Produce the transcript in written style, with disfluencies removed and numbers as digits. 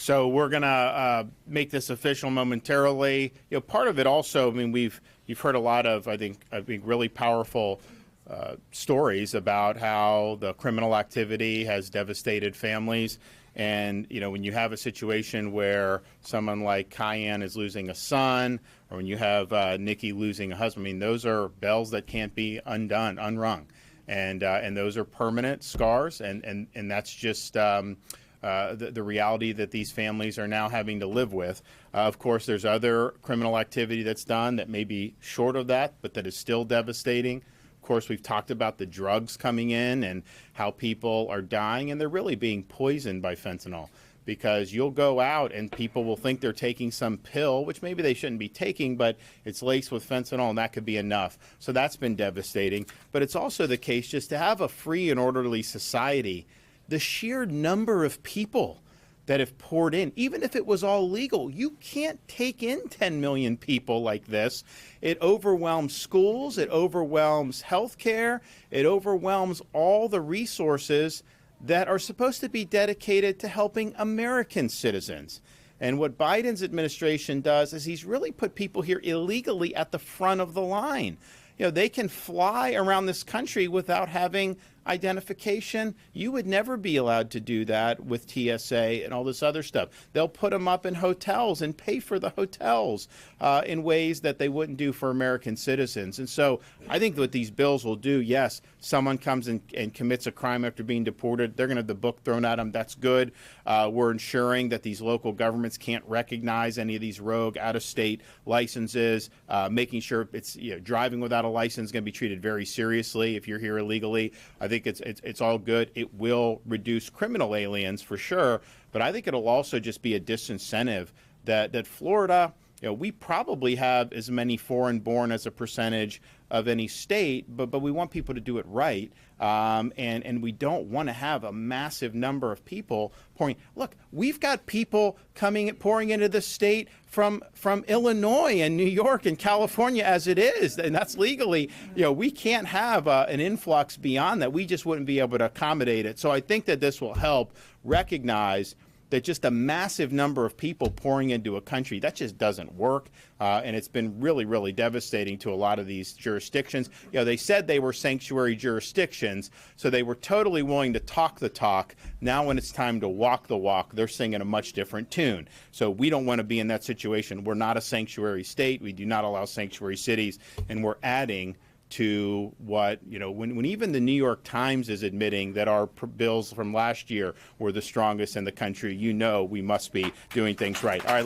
So we're going to make this official momentarily. Part of it also, I mean, you've heard a lot of, I think really powerful stories about how the criminal activity has devastated families. And, when you have a situation where someone like Cayenne is losing a son, or when you have Nikki losing a husband, I mean, those are bells that can't be unrung. And those are permanent scars. And that's just the reality that these families are now having to live with. Of course, there's other criminal activity that's done that may be short of that, but that is still devastating. Of course, we've talked about the drugs coming in and how people are dying, and they're really being poisoned by fentanyl, because you'll go out and people will think they're taking some pill, which maybe they shouldn't be taking, but it's laced with fentanyl, and that could be enough. So that's been devastating. But it's also the case just to have a free and orderly society. The sheer number of people that have poured in, even if it was all legal, you can't take in 10 million people like this. It overwhelms schools, it overwhelms healthcare, it overwhelms all the resources that are supposed to be dedicated to helping American citizens. And what Biden's administration does is he's really put people here illegally at the front of the line. They can fly around this country without having identification. You would never be allowed to do that with TSA and all this other stuff. They'll put them up in hotels and pay for the hotels in ways that they wouldn't do for American citizens. And so I think what these bills will do, yes, someone comes and commits a crime after being deported, they're going to have the book thrown at them. That's good. We're ensuring that these local governments can't recognize any of these rogue out-of-state licenses, making sure it's driving without a license is going to be treated very seriously if you're here illegally. I think it's all good. It will reduce criminal aliens for sure, but I think it'll also just be a disincentive that Florida, we probably have as many foreign-born as a percentage of any state, but we want people to do it right, and we don't want to have a massive number of people pouring. Look, we've got people pouring into the state from Illinois and New York and California as it is, and that's legally. We can't have an influx beyond that. We just wouldn't be able to accommodate it. So I think that this will help recognize that just a massive number of people pouring into a country, that just doesn't work. And it's been really, really devastating to a lot of these jurisdictions. They said they were sanctuary jurisdictions, so they were totally willing to talk the talk. Now when it's time to walk the walk, they're singing a much different tune. So we don't want to be in that situation. We're not a sanctuary state. We do not allow sanctuary cities, and we're adding to what, when even the New York Times is admitting that our bills from last year were the strongest in the country, we must be doing things right. All right.